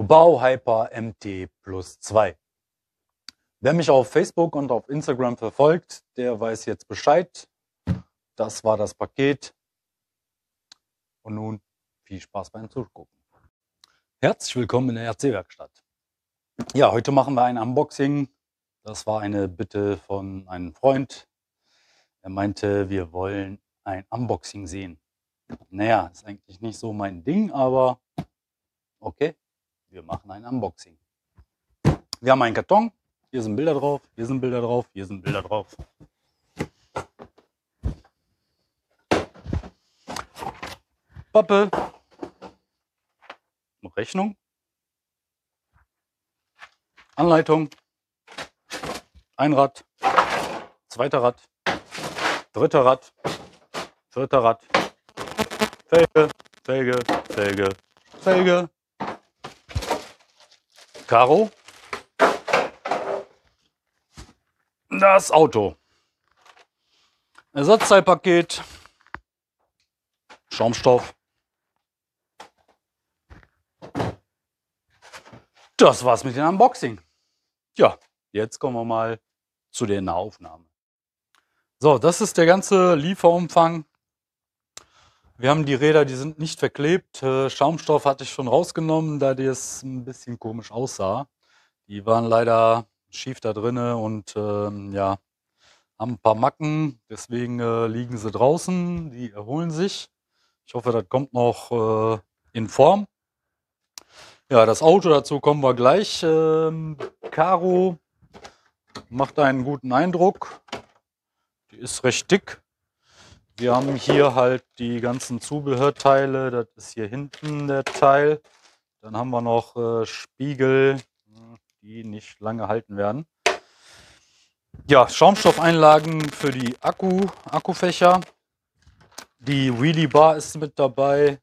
Subaru Hyper MT Plus 2. Wer mich auf Facebook und auf Instagram verfolgt, der weiß jetzt Bescheid. Das war das Paket. Und nun viel Spaß beim Zugucken. Herzlich willkommen in der RC-Werkstatt. Ja, heute machen wir ein Unboxing. Das war eine Bitte von einem Freund. Er meinte, wir wollen ein Unboxing sehen. Naja, ist eigentlich nicht so mein Ding, aber okay, wir machen ein Unboxing. Wir haben einen Karton. Hier sind Bilder drauf, hier sind Bilder drauf, hier sind Bilder drauf. Pappe. Rechnung. Anleitung. Ein Rad. Zweiter Rad. Dritter Rad. Vierter Rad. Felge. Felge. Felge. Felge. Karo. Das Auto. Ersatzteilpaket. Schaumstoff. Das war's mit dem Unboxing. Ja, jetzt kommen wir mal zu der Nahaufnahme. So, das ist der ganze Lieferumfang. Wir haben die Räder, die sind nicht verklebt. Schaumstoff hatte ich schon rausgenommen, da das ein bisschen komisch aussah. Die waren leider schief da drinne und ja, haben ein paar Macken. Deswegen liegen sie draußen. Die erholen sich. Ich hoffe, das kommt noch in Form. Ja, das Auto, dazu kommen wir gleich. Karo macht einen guten Eindruck. Die ist recht dick. Wir haben hier halt die ganzen Zubehörteile. Das ist hier hinten der Teil. Dann haben wir noch Spiegel, die nicht lange halten werden. Ja, Schaumstoffeinlagen für die Akkufächer. Die Wheelie Bar ist mit dabei.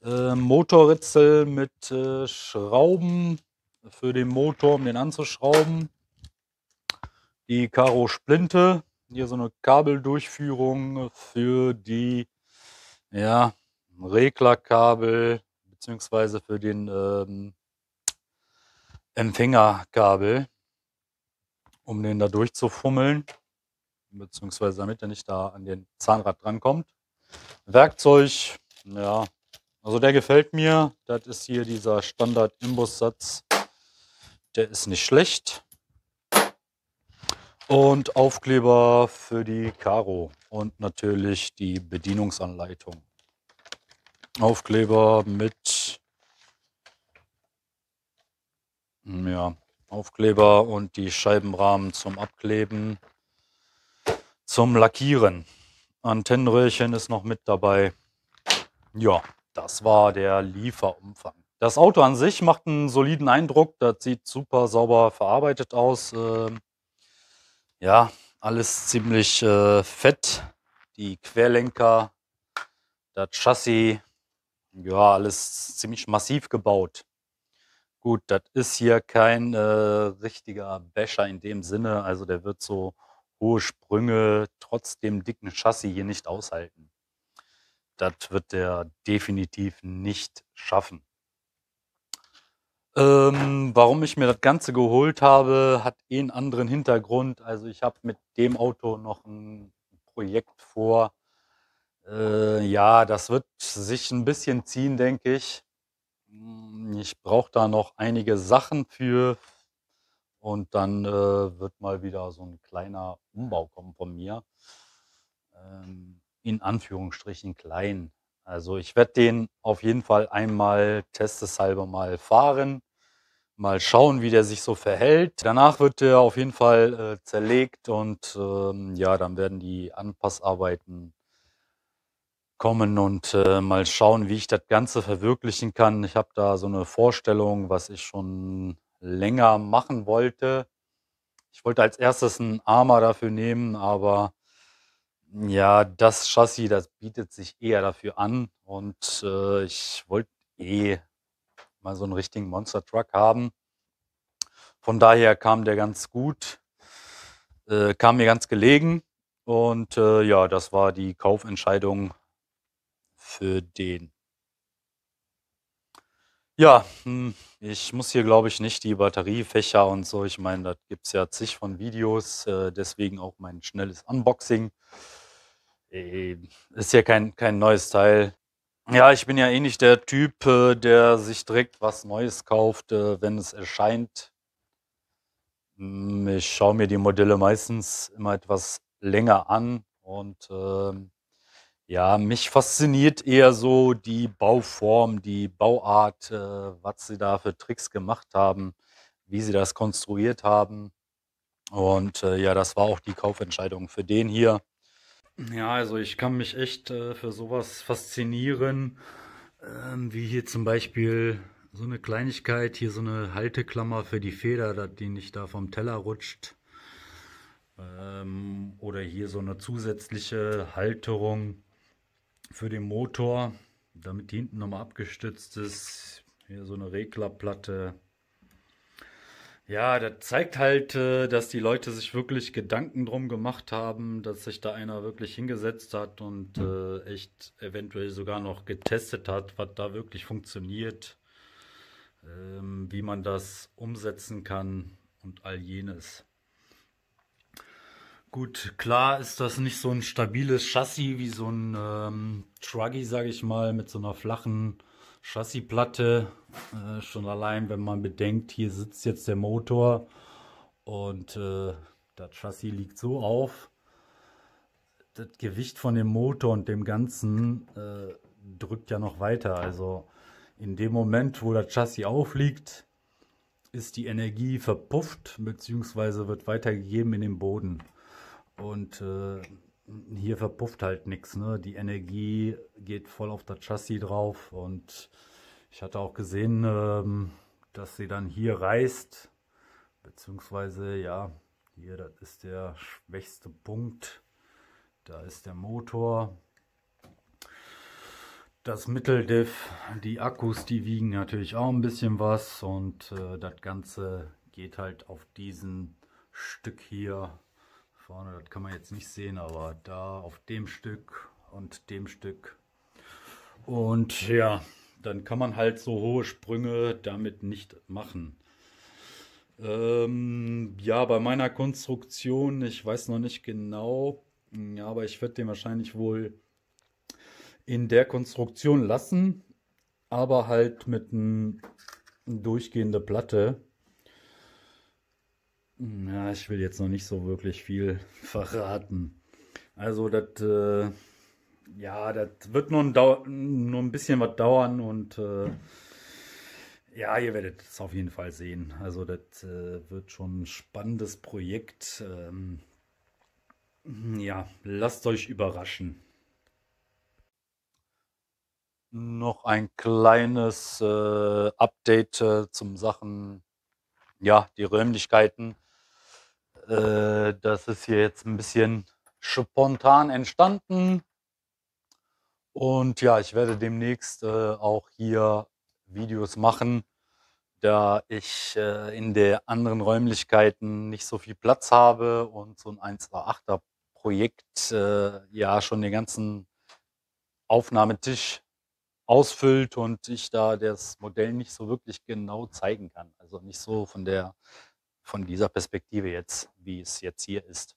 Motorritzel mit Schrauben für den Motor, um den anzuschrauben. Die Karo Splinte, hier so eine Kabeldurchführung für die Reglerkabel beziehungsweise für den Empfängerkabel, um den da durchzufummeln, beziehungsweise damit er nicht da an den Zahnrad drankommt. Werkzeug, ja. Also der gefällt mir. Das ist hier dieser Standard-Imbussatz. Der ist nicht schlecht. Und Aufkleber für die Karo. Und natürlich die Bedienungsanleitung. Aufkleber mit Aufkleber und die Scheibenrahmen zum Abkleben. Zum Lackieren. Antennenröhrchen ist noch mit dabei. Ja. Das war der Lieferumfang. Das Auto an sich macht einen soliden Eindruck. Das sieht super sauber verarbeitet aus. Ja, alles ziemlich fett. Die Querlenker, das Chassis, ja, alles ziemlich massiv gebaut. Gut, das ist hier kein richtiger Basher in dem Sinne. Also der wird so hohe Sprünge trotz dem dicken Chassis hier nicht aushalten. Das wird der definitiv nicht schaffen. Warum ich mir das Ganze geholt habe, hat einen anderen Hintergrund. Also ich habe mit dem Auto noch ein Projekt vor. Ja, das wird sich ein bisschen ziehen, denke ich. Ich brauche da noch einige Sachen für. Und dann wird mal wieder so ein kleiner Umbau kommen von mir. In Anführungsstrichen klein. Also ich werde den auf jeden Fall einmal testeshalber mal fahren. Mal schauen, wie der sich so verhält. Danach wird der auf jeden Fall zerlegt und ja, dann werden die Anpassarbeiten kommen und mal schauen, wie ich das Ganze verwirklichen kann. Ich habe da so eine Vorstellung, was ich schon länger machen wollte. Ich wollte als erstes einen Arma dafür nehmen, aber ja, das Chassis, das bietet sich eher dafür an und ich wollte mal so einen richtigen Monster Truck haben. Von daher kam der ganz gut, kam mir ganz gelegen und ja, das war die Kaufentscheidung für den. Ja, ich muss hier, glaube ich, nicht die Batteriefächer und so. Ich meine, da gibt es ja zig von Videos, deswegen auch mein schnelles Unboxing. Ist ja kein neues Teil. Ja, ich bin ja eh nicht der Typ, der sich direkt was Neues kauft, wenn es erscheint. Ich schaue mir die Modelle meistens immer etwas länger an und ja, mich fasziniert eher so die Bauform, die Bauart, was sie da für Tricks gemacht haben, wie sie das konstruiert haben. Und ja, das war auch die Kaufentscheidung für den hier. Ja, also ich kann mich echt für sowas faszinieren, wie hier zum Beispiel so eine Kleinigkeit, hier so eine Halteklammer für die Feder, dass die nicht da vom Teller rutscht. Oder hier so eine zusätzliche Halterung für den Motor, damit die hinten nochmal abgestützt ist. Hier so eine Reglerplatte. Ja, das zeigt halt, dass die Leute sich wirklich Gedanken drum gemacht haben, dass sich da einer wirklich hingesetzt hat und echt eventuell sogar noch getestet hat, was da wirklich funktioniert, wie man das umsetzen kann und all jenes. Gut, klar ist das nicht so ein stabiles Chassis wie so ein Truggy, sage ich mal, mit so einer flachen Chassisplatte. Schon allein, wenn man bedenkt, hier sitzt jetzt der Motor und das Chassis liegt so auf. Das Gewicht von dem Motor und dem Ganzen drückt ja noch weiter. Also in dem Moment, wo das Chassis aufliegt, ist die Energie verpufft bzw. wird weitergegeben in den Boden. Und hier verpufft halt nichts, ne? Die Energie geht voll auf das Chassis drauf und ich hatte auch gesehen, dass sie dann hier reißt, beziehungsweise ja, hier, das ist der schwächste Punkt. Da ist der Motor. Das Mitteldiff, die Akkus, die wiegen natürlich auch ein bisschen was und das Ganze geht halt auf diesen Stück hier vorne, das kann man jetzt nicht sehen, aber da auf dem Stück und dem Stück. Und ja, dann kann man halt so hohe Sprünge damit nicht machen. Ja, bei meiner Konstruktion, ich weiß noch nicht genau, ja, aber ich werde den wahrscheinlich wohl in der Konstruktion lassen, aber halt mit einer durchgehende Platte. Ja, ich will jetzt noch nicht so wirklich viel verraten. Also das, ja, das wird nur ein bisschen was dauern und ja, ihr werdet es auf jeden Fall sehen. Also das wird schon ein spannendes Projekt. Ja, lasst euch überraschen. Noch ein kleines Update zum Sachen, ja, die Räumlichkeiten. Das ist hier jetzt ein bisschen spontan entstanden. Und ja, ich werde demnächst auch hier Videos machen, da ich in der anderen Räumlichkeiten nicht so viel Platz habe und so ein 1,8er Projekt ja schon den ganzen Aufnahmetisch ausfüllt und ich da das Modell nicht so wirklich genau zeigen kann. Also nicht so von dieser Perspektive jetzt, wie es jetzt hier ist.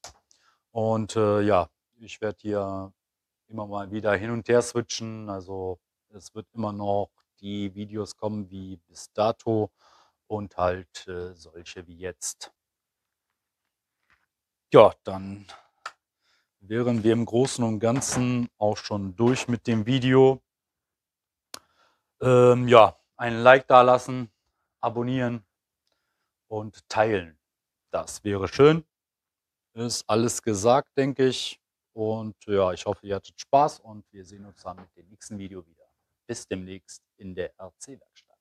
Und ja, ich werde hier immer mal wieder hin und her switchen. Also es wird immer noch die Videos kommen wie bis dato und halt solche wie jetzt. Ja, dann wären wir im Großen und Ganzen auch schon durch mit dem Video. Ja, ein Like dalassen, abonnieren und teilen. Das wäre schön. Ist alles gesagt, denke ich. Und ja, ich hoffe, ihr hattet Spaß und wir sehen uns dann mit dem nächsten Video wieder. Bis demnächst in der RC-Werkstatt.